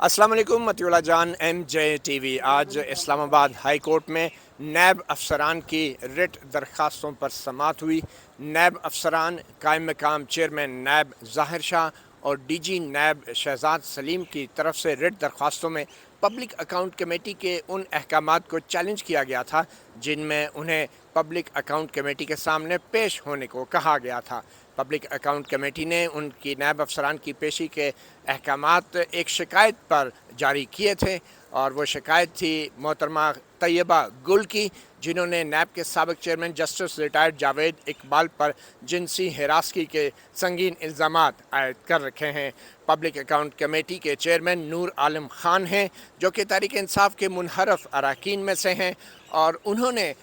अस्सलाम वालेकुम मतियुल्लाह जान MJ TV। आज इस्लामाबाद हाई कोर्ट में नैब अफसरान की रिट दरख्वास्तों पर समाअत हुई। नैब अफसरान कायम मकाम चेयरमैन नैब ज़ाहिर शाह और DG नैब शहजाद सलीम की तरफ से रिट दरख्वास्तों में पब्लिक अकाउंट कमेटी के उन अहकामात को चैलेंज किया गया था जिनमें उन्हें पब्लिक अकाउंट कमेटी के सामने पेश होने को कहा गया था। पब्लिक अकाउंट कमेटी ने उनकी नैब अफसरान की पेशी के अहकामात एक शिकायत पर जारी किए थे और वो शिकायत थी मोहतरमा तैयबा गुल की, जिन्होंने नैब के साबिक chairman justice retired Javed Iqbal पर जिनसी हिरासगी के संगीन इल्ज़ामात आयद कर रखे हैं। पब्लिक अकाउंट कमेटी के चेयरमैन नूर आलम ख़ान हैं, जो कि तहरीक इंसाफ के मुनहरफ अरकान में से हैं, और उन्होंने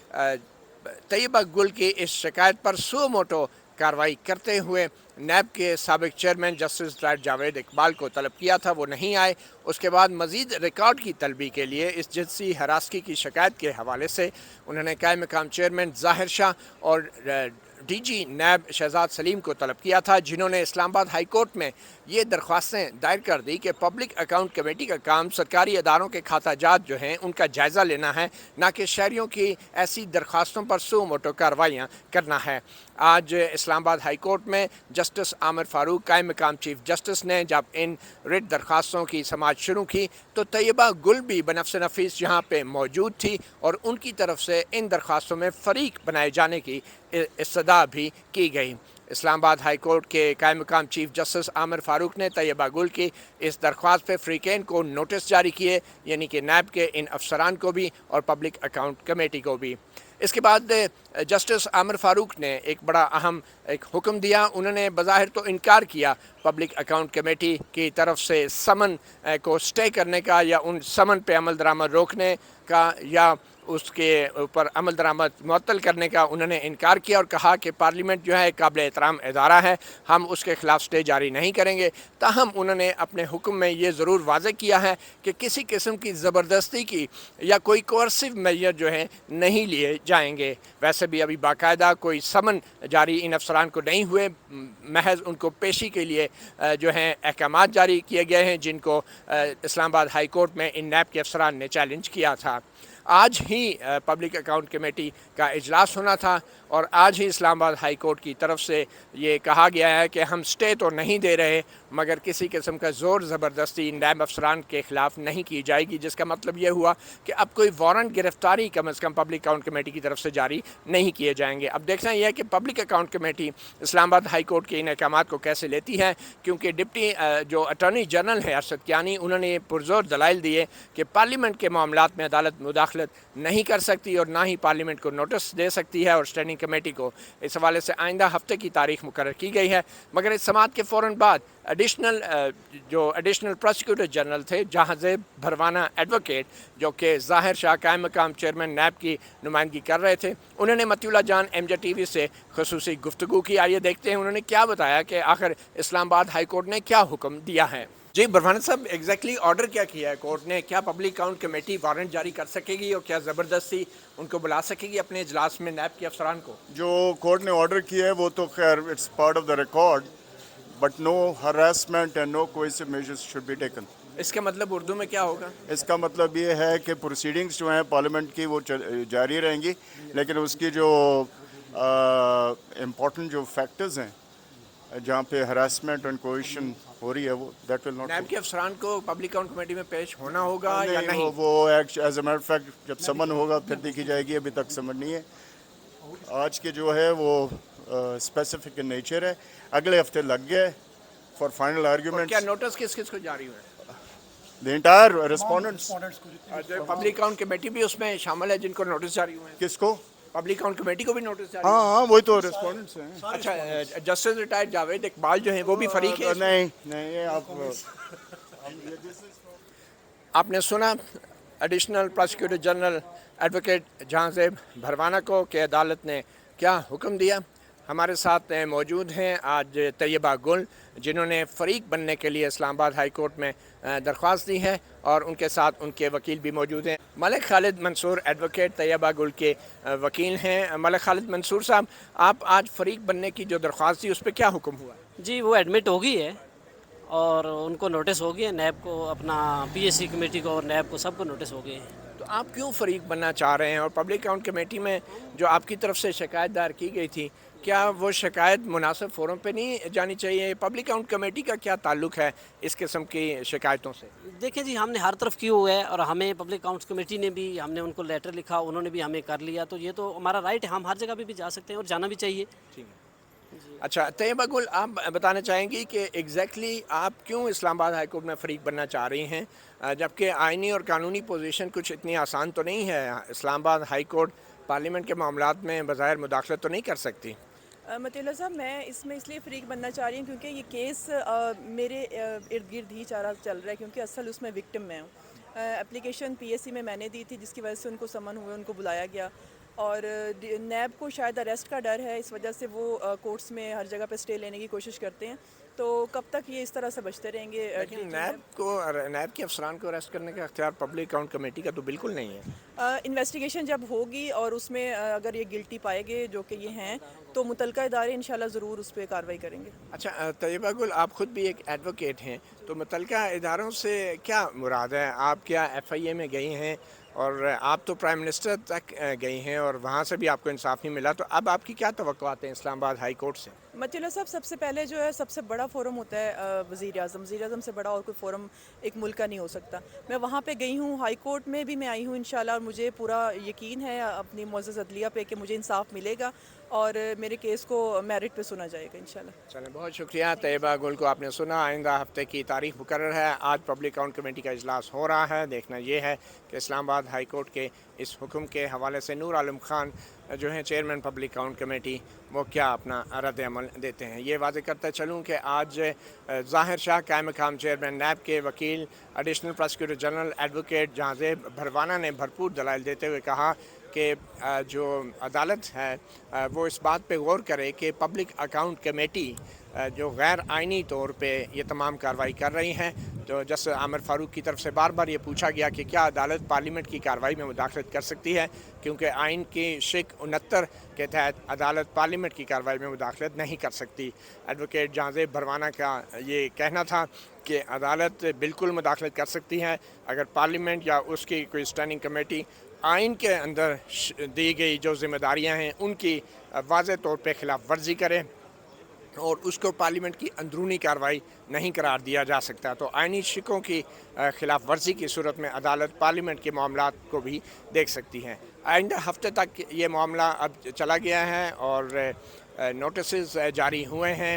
तैयबा गुल की इस शिकायत पर सो मोटो कार्रवाई करते हुए नैब के साबिक chairman justice retired Javed Iqbal को तलब किया था। वो नहीं आए। उसके बाद मज़ीद रिकॉर्ड की तलबी के लिए इस जिनसी हरासगी की शिकायत के हवाले से उन्होंने कायम मकाम चेयरमैन ज़ाहिर शाह और DG नैब शहजाद सलीम को तलब किया था, जिन्होंने इस्लामाबाद हाई कोर्ट में ये दरख्वास्तें दायर कर दी कि पब्लिक अकाउंट कमेटी का काम सरकारी अदारों के खाता जात जो हैं उनका जायज़ा लेना है, ना कि शहरियों की ऐसी दरख्वास्तों पर सो मोटो कार्रवाइयाँ करना है। आज इस्लामाबाद हाई कोर्ट में जस्टिस आमिर फ़ारूक कायम मकाम चीफ जस्टिस ने जब इन रिट दरख्वास्तों की समाअत शुरू की तो तैयबा गुल भी बनफ्स नफीस यहाँ पे मौजूद थी और उनकी तरफ से इन दरख्वास्तों में फ़रीक बनाए जाने की इस्तदा भी की गई। इस्लामाबाद हाई कोर्ट के कायम मकाम चीफ जस्टिस आमिर फ़ारूक ने तैयबा गुल की इस दरख्वास्त पे फ़रीक़ैन को नोटिस जारी किए, यानी कि नैब के इन अफसरान को भी और पब्लिक अकाउंट कमेटी को भी। इसके बाद जस्टिस आमिर फ़ारूक ने एक बड़ा अहम एक हुक्म दिया। उन्होंने बज़ाहिर तो इनकार किया पब्लिक अकाउंट कमेटी की तरफ से समन को स्टे करने का या उन समन पे अमल दरामद रोकने का या उसके ऊपर अमल दरामद मुअत्तल करने का उन्होंने इनकार किया और कहा कि पार्लियामेंट जो है काबिल एहतराम इदारा है, हम उसके ख़िलाफ़ स्टे जारी नहीं करेंगे। ताहम उन्होंने अपने हुक्म में ये ज़रूर वाज़ेह किया है कि किसी किस्म की ज़बरदस्ती की या कोई कोर्सिव मेजर जो है नहीं लिए जाएंगे। वैसे भी अभी बाकायदा कोई समन जारी इन अफसरान को नहीं हुए, महज उनको पेशी के लिए जो हैं अहकामात जारी किए गए हैं, जिनको इस्लामाबाद हाई कोर्ट में इन नैब के अफसरान ने चैलेंज किया था। आज ही पब्लिक अकाउंट कमेटी का इजलास होना था और आज ही इस्लामाबाद हाई कोर्ट की तरफ से ये कहा गया है कि हम स्टे तो नहीं दे रहे, मगर किसी किस्म का ज़ोर ज़बरदस्ती नैब अफसरान के ख़िलाफ़ नहीं की जाएगी, जिसका मतलब ये हुआ कि अब कोई वारंट गिरफ्तारी कम अज़ कम पब्लिक अकाउंट कमेटी की तरफ से जारी नहीं किए जाएंगे। अब देखना यह है कि public account committee Islamabad high court के इन अहकामात को कैसे लेती है, क्योंकि डिप्टी जो अटॉर्नी जनरल है अरशद कियानी, उन्होंने पुरज़ोर दलाइल दिए कि पार्लियामेंट के मामलात में अदालत मुदाखलत नहीं कर सकती और ना ही पार्लियामेंट को नोटिस दे सकती है और स्टैंडिंग कमेटी को इस हवाले से आइंदा हफ्ते की तारीख मुकर्रर की गई है। मगर इस समाअत के फ़ौरन बाद एडिशनल प्रोसिक्यूटर जनरल थे जहांज़ेब भरवाना एडवोकेट, जो कि ज़ाहिर शाह कायम मकाम चेयरमैन नैब की नुमाइंदगी कर रहे थे, उन्होंने मतियुल्लाह जान MJ TV से खसूसी गुफ्तगू की। आइए देखते हैं उन्होंने क्या बताया कि आखिर इस्लामाबाद हाई कोर्ट ने क्या हुक्म दिया है। जी भरवाना साहब, एग्जैक्टली ऑर्डर क्या किया है कोर्ट ने? क्या पब्लिक अकाउंट कमेटी वारंट जारी कर सकेगी और क्या ज़बरदस्ती उनको बुला सकेगी अपने इजलास में नैब के अफसरान को? जो कोर्ट ने ऑर्डर किया है वो तो खैर it's part of the record, but no harassment and no coercive measures should be taken. इसका मतलब उर्दू में क्या होगा? इसका मतलब ये है कि प्रोसीडिंग्स जो हैं पार्लियामेंट की वो जारी रहेंगी, लेकिन उसकी जो इम्पोर्टेंट जो फैक्टर्स हैं जहाँ पे हरासमेंट एंड कोएशन हो रही है वो दैट विल नॉट। नैब के अफसरान को पब्लिक अकाउंट कमेटी में पेश होना होगा या नहीं? वो एज ए मैटर फैक्ट जब समन होगा फिर देखी जाएगी, अभी तक समन नहीं है। आज के जो है वो स्पेसिफिक इन नेचर है, अगले हफ्ते लग गए फॉर फाइनल आर्ग्यूमेंट। क्या नोटिस किस किस को जारी हुआ? The entire respondents. Public account committee भी उसमें शामिल है जिनको नोटिस जारी हुए हैं? किसको? पब्लिक अकाउंट कमेटी को भी नोटिस जारी? हाँ, वही तो रिस्पोंडेंट्स हैं। अच्छा, जस्टिस रिटायर्ड जावेद इकबाल जो हैं वो भी फरीक है? नहीं ये आप आपने सुना additional prosecutor general advocate Jahanzeb भरवाना को कि अदालत ने क्या हुक्म दिया। हमारे साथ मौजूद हैं आज तैयबा गुल, जिन्होंने फ़रीक बनने के लिए इस्लामाबाद हाई कोर्ट में दरख्वास्त दी है, और उनके साथ उनके वकील भी मौजूद हैं। मलिक खालिद मंसूर एडवोकेट तैयबा गुल के वकील हैं। मलिक खालिद मंसूर साहब, आप आज फ़रीक बनने की जो दरख्वास्त दी उस पर क्या हुक्म हुआ? जी वो एडमिट हो गई है اور ان کو نوٹس ہو گیا، نیب کو، اپنا پی ایس سی کمیٹی کو اور نیب کو، سب کو نوٹس ہو گئے ہیں۔ تو آپ کیوں فریق بننا چاہ رہے ہیں؟ اور پبلک اکاؤنٹ کمیٹی میں جو آپ کی طرف سے شکایت دائر کی گئی تھی، کیا وہ شکایت مناسب فورم پہ نہیں جانی چاہیے؟ پبلک اکاؤنٹ کمیٹی کا کیا تعلق ہے اس قسم کی شکایتوں سے؟ دیکھیں جی، ہم نے ہر طرف کی ہوا ہے، اور ہمیں پبلک اکاؤنٹس کمیٹی نے بھی، ہم نے ان کو لیٹر لکھا، انہوں نے بھی ہمیں کر لیا، تو یہ تو ہمارا رائٹ ہے، ہم ہر جگہ پہ بھی جا سکتے ہیں اور جانا بھی چاہیے۔ ٹھیک ہے۔ اچھا طیبہ گل، آپ بتانا چاہیں گی کہ ایگزیکٹلی آپ کیوں اسلام آباد ہائی کورٹ میں فریق بننا چاہ رہی ہیں، جبکہ آئینی اور قانونی پوزیشن کچھ اتنی آسان تو نہیں ہے؟ اسلام آباد ہائی کورٹ پارلیمنٹ کے معاملات میں بظاہر مداخلت تو نہیں کر سکتی؟ مطیع اللہ صاحب، میں اس میں اس لیے فریق بننا چاہ رہی ہوں کیونکہ یہ کیس میرے ارد گرد ہی چل رہا ہے، کیونکہ اصل اس میں وکٹم میں ہوں۔ اپلیکیشن پی ایس سی میں نے دی تھی، جس کی وجہ سے ان کو سمن ہوئے، ان کو بلایا گیا، اور نیب کو شاید اریسٹ کا ڈر ہے، اس وجہ سے وہ کورٹس میں ہر جگہ پہ اسٹے لینے کی کوشش کرتے ہیں۔ تو کب تک یہ اس طرح سے بچتے رہیں گے؟ لیکن نیب کے افسران کو اریسٹ کرنے کا اختیار پبلک اکاؤنٹ کمیٹی کا تو بالکل نہیں ہے۔ انویسٹیگیشن جب ہوگی اور اس میں اگر یہ گلٹی پائے گئے، جو کہ یہ ہیں، تو متعلقہ ادارے انشاءاللہ ضرور اس پہ کارروائی کریں گے۔ اچھا طیبہ گل، آپ خود بھی ایک ایڈوکیٹ ہیں، تو متعلقہ اداروں سے کیا مراد ہے؟ آپ کیا ایف آئی اے میں گئی ہیں، اور آپ تو پرائم منسٹر تک گئی ہیں اور وہاں سے بھی آپ کو انصاف نہیں ملا، تو اب آپ کی کیا توقعات ہیں اسلام آباد ہائی کورٹ سے؟ مطیع اللہ صاحب، سب سے پہلے جو ہے، سب سے بڑا فورم ہوتا ہے وزیر اعظم۔ وزیر اعظم سے بڑا اور کوئی فورم ایک ملک کا نہیں ہو سکتا۔ میں وہاں پہ گئی ہوں، ہائی کورٹ میں بھی میں آئی ہوں انشاءاللہ، اور مجھے پورا یقین ہے اپنی معزز عدلیہ پہ کہ مجھے انصاف ملے گا اور میرے کیس کو میرٹ پہ سنا جائے گا انشاءاللہ۔ چلیں، بہت شکریہ طیبہ گل کو آپ نے سنا۔ آئندہ ہفتے کی تاریخ مقرر ہے۔ آج پبلک اکاؤنٹ کمیٹی کا اجلاس ہو رہا ہے۔ دیکھنا یہ ہے کہ اسلام آباد ہائی کورٹ کے اس حکم کے حوالے سے نور عالم خان جو ہیں چیئرمین پبلک اکاؤنٹ کمیٹی، وہ کیا اپنا رد عمل دیتے ہیں۔ یہ واضح کرتا چلوں کہ آج ظاہر شاہ قائم مقام چیئرمین نیب کے وکیل additional prosecutor general advocate Jahanzeb Bharwana نے بھرپور دلائل دیتے ہوئے کہا کہ جو عدالت ہے وہ اس بات پہ غور کرے کہ پبلک اکاؤنٹ کمیٹی جو غیر آئینی طور پہ یہ تمام کارروائی کر رہی ہیں۔ تو جسٹس عامر فاروق کی طرف سے بار بار یہ پوچھا گیا کہ کیا عدالت پارلیمنٹ کی کارروائی میں مداخلت کر سکتی ہے، کیونکہ آئین کی شق 69 کے تحت عدالت پارلیمنٹ کی کارروائی میں مداخلت نہیں کر سکتی۔ ایڈوکیٹ جہانزیب بھروانہ کا یہ کہنا تھا کہ عدالت بالکل مداخلت کر سکتی ہے اگر پارلیمنٹ یا اس کی کوئی اسٹینڈنگ کمیٹی آئین کے اندر دی گئی جو ذمہ داریاں ہیں ان کی واضح طور پہ خلاف ورزی کرے، اور اس کو پارلیمنٹ کی اندرونی کارروائی نہیں قرار دیا جا سکتا۔ تو آئینی شقوں کی خلاف ورزی کی صورت میں عدالت پارلیمنٹ کے معاملات کو بھی دیکھ سکتی ہیں۔ آئندہ ہفتے تک یہ معاملہ اب چلا گیا ہے اور نوٹسز جاری ہوئے ہیں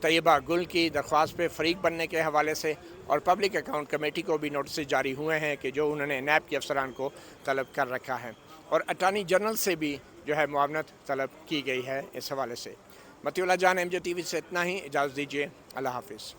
طیبہ گل کی درخواست پہ فریق بننے کے حوالے سے، اور پبلک اکاؤنٹ کمیٹی کو بھی نوٹسز جاری ہوئے ہیں کہ جو انہوں نے نیب کے افسران کو طلب کر رکھا ہے، اور اٹارنی جنرل سے بھی جو ہے معاونت طلب کی گئی ہے اس حوالے سے۔ مطیع اللہ جان، ایم جے ٹی وی سے اتنا ہی، اجازت دیجیے، اللہ حافظ۔